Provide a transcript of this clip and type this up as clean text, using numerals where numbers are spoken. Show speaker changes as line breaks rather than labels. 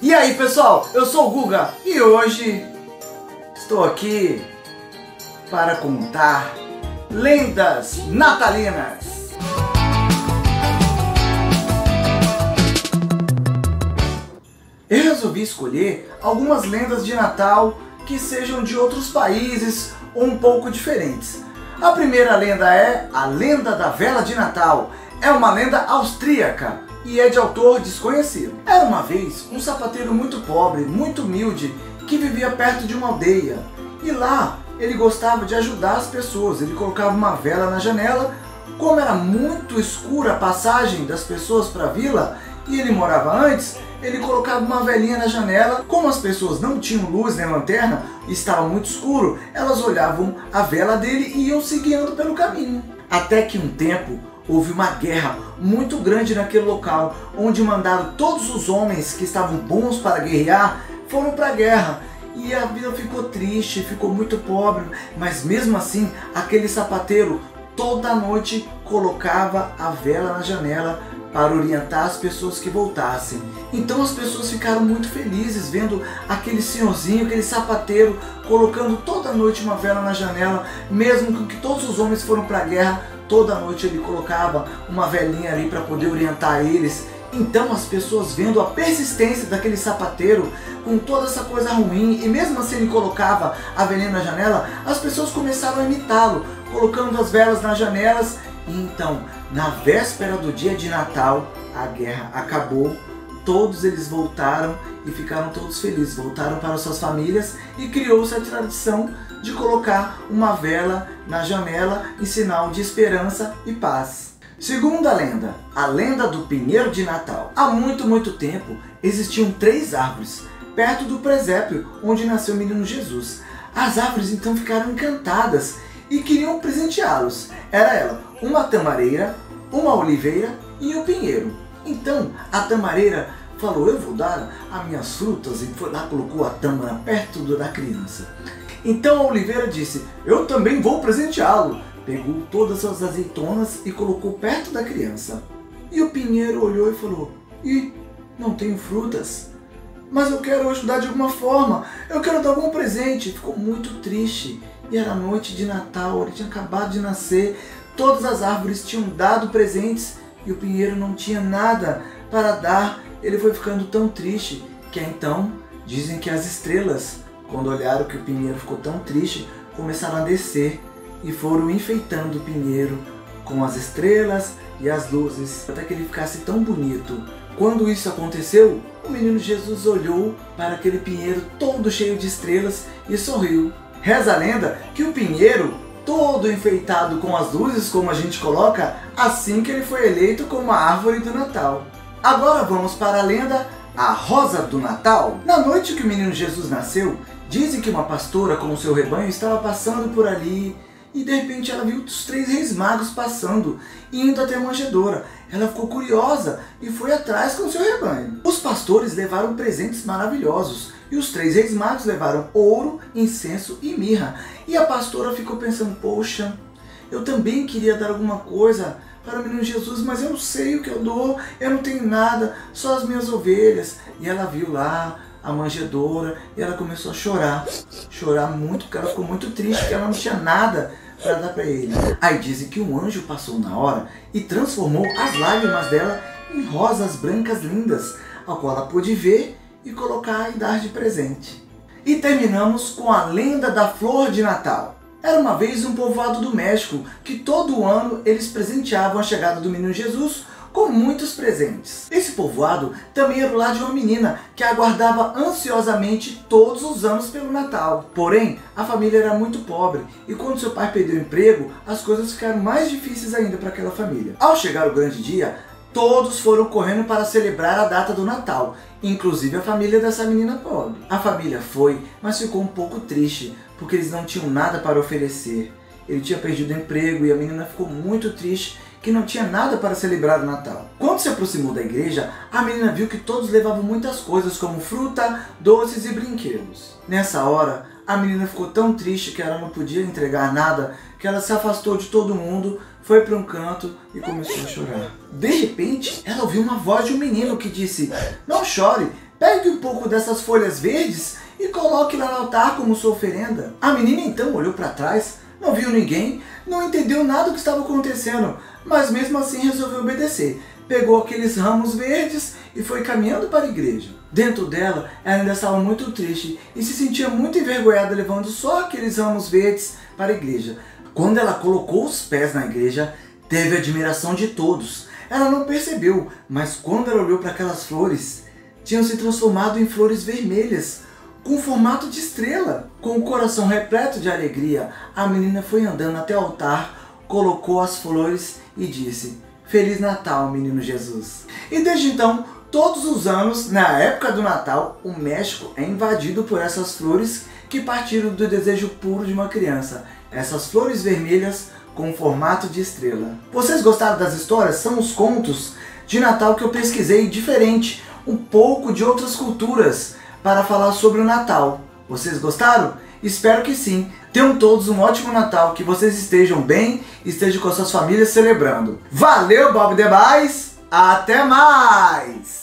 E aí pessoal, eu sou o Guga e hoje estou aqui para contar lendas natalinas. Eu resolvi escolher algumas lendas de Natal que sejam de outros países ou um pouco diferentes. A primeira lenda é a lenda da vela de Natal. É uma lenda austríaca e é de autor desconhecido. Era uma vez um sapateiro muito pobre, muito humilde, que vivia perto de uma aldeia. E lá ele gostava de ajudar as pessoas. Ele colocava uma vela na janela. Como era muito escura a passagem das pessoas para a vila e ele morava antes, ele colocava uma velinha na janela. Como as pessoas não tinham luz nem lanterna e estava muito escuro, elas olhavam a vela dele e iam se guiando pelo caminho. Até que um tempo houve uma guerra muito grande naquele local, onde mandaram todos os homens que estavam bons para guerrear, foram para a guerra. E a vida ficou triste, ficou muito pobre, mas mesmo assim, aquele sapateiro toda noite colocava a vela na janela para orientar as pessoas que voltassem. Então as pessoas ficaram muito felizes vendo aquele senhorzinho, aquele sapateiro, colocando toda noite uma vela na janela, mesmo que todos os homens foram para a guerra. Toda noite ele colocava uma velinha ali para poder orientar eles. Então as pessoas, vendo a persistência daquele sapateiro com toda essa coisa ruim, e mesmo assim ele colocava a velinha na janela, as pessoas começaram a imitá-lo, colocando as velas nas janelas. E então, na véspera do dia de Natal, a guerra acabou, todos eles voltaram e ficaram todos felizes, voltaram para suas famílias e criou-se a tradição de colocar uma vela na janela em sinal de esperança e paz. Segunda lenda, a lenda do pinheiro de Natal. Há muito tempo existiam 3 árvores perto do presépio onde nasceu o menino Jesus. As árvores então ficaram encantadas e queriam presenteá-los. Era ela, uma tamareira, uma oliveira e um pinheiro. Então a tamareira falou: eu vou dar as minhas frutas, e foi lá, colocou a tâmara perto da criança. Então a oliveira disse: eu também vou presenteá-lo. Pegou todas as azeitonas e colocou perto da criança. E o pinheiro olhou e falou: ih, não tenho frutas, mas eu quero ajudar de alguma forma, eu quero dar algum presente. Ficou muito triste. E era noite de Natal, ele tinha acabado de nascer, todas as árvores tinham dado presentes e o pinheiro não tinha nada para dar. Ele foi ficando tão triste que então dizem que as estrelas, quando olharam que o pinheiro ficou tão triste, começaram a descer e foram enfeitando o pinheiro com as estrelas e as luzes, até que ele ficasse tão bonito. Quando isso aconteceu, o menino Jesus olhou para aquele pinheiro todo cheio de estrelas e sorriu. Reza a lenda que o pinheiro, todo enfeitado com as luzes, como a gente coloca, assim que ele foi eleito como a árvore do Natal. Agora vamos para a lenda, a Rosa do Natal. Na noite que o menino Jesus nasceu, dizem que uma pastora com o seu rebanho estava passando por ali e de repente ela viu os 3 reis magos passando e indo até a manjedoura. Ela ficou curiosa e foi atrás com o seu rebanho. Os pastores levaram presentes maravilhosos e os 3 reis magos levaram ouro, incenso e mirra. E a pastora ficou pensando: poxa, eu também queria dar alguma coisa para o menino Jesus, mas eu não sei o que eu dou, eu não tenho nada, só as minhas ovelhas. E ela viu lá a manjedoura e ela começou a chorar muito, porque ela ficou muito triste, porque ela não tinha nada para dar para ele. Aí dizem que um anjo passou na hora e transformou as lágrimas dela em rosas brancas lindas, ao qual ela pôde ver e colocar e dar de presente. E terminamos com a lenda da flor de Natal. Era uma vez um povoado do México que todo ano eles presenteavam a chegada do menino Jesus com muitos presentes. Esse povoado também era o lar de uma menina que aguardava ansiosamente todos os anos pelo Natal. Porém, a família era muito pobre e quando seu pai perdeu o emprego, as coisas ficaram mais difíceis ainda para aquela família. Ao chegar o grande dia, todos foram correndo para celebrar a data do Natal, inclusive a família dessa menina pobre. A família foi, mas ficou um pouco triste, porque eles não tinham nada para oferecer. Ele tinha perdido o emprego e a menina ficou muito triste que não tinha nada para celebrar o Natal. Quando se aproximou da igreja, a menina viu que todos levavam muitas coisas como fruta, doces e brinquedos. Nessa hora, a menina ficou tão triste que ela não podia entregar nada, que ela se afastou de todo mundo, foi para um canto e começou a chorar. De repente, ela ouviu uma voz de um menino que disse: não chore, pegue um pouco dessas folhas verdes e coloque lá no altar como sua oferenda. A menina então olhou para trás, não viu ninguém, não entendeu nada do que estava acontecendo, mas mesmo assim resolveu obedecer. Pegou aqueles ramos verdes e foi caminhando para a igreja. Dentro dela, ela ainda estava muito triste e se sentia muito envergonhada levando só aqueles ramos verdes para a igreja. Quando ela colocou os pés na igreja, teve a admiração de todos. Ela não percebeu, mas quando ela olhou para aquelas flores, tinham se transformado em flores vermelhas, com formato de estrela. Com o coração repleto de alegria, a menina foi andando até o altar, colocou as flores e disse: Feliz Natal, menino Jesus. E desde então, todos os anos, na época do Natal, o México é invadido por essas flores que partiram do desejo puro de uma criança. Essas flores vermelhas com formato de estrela. Vocês gostaram das histórias? São os contos de Natal que eu pesquisei diferente, um pouco de outras culturas, para falar sobre o Natal. Vocês gostaram? Espero que sim. Tenham todos um ótimo Natal, que vocês estejam bem, estejam com as suas famílias celebrando. Valeu, Bob demais! Até mais!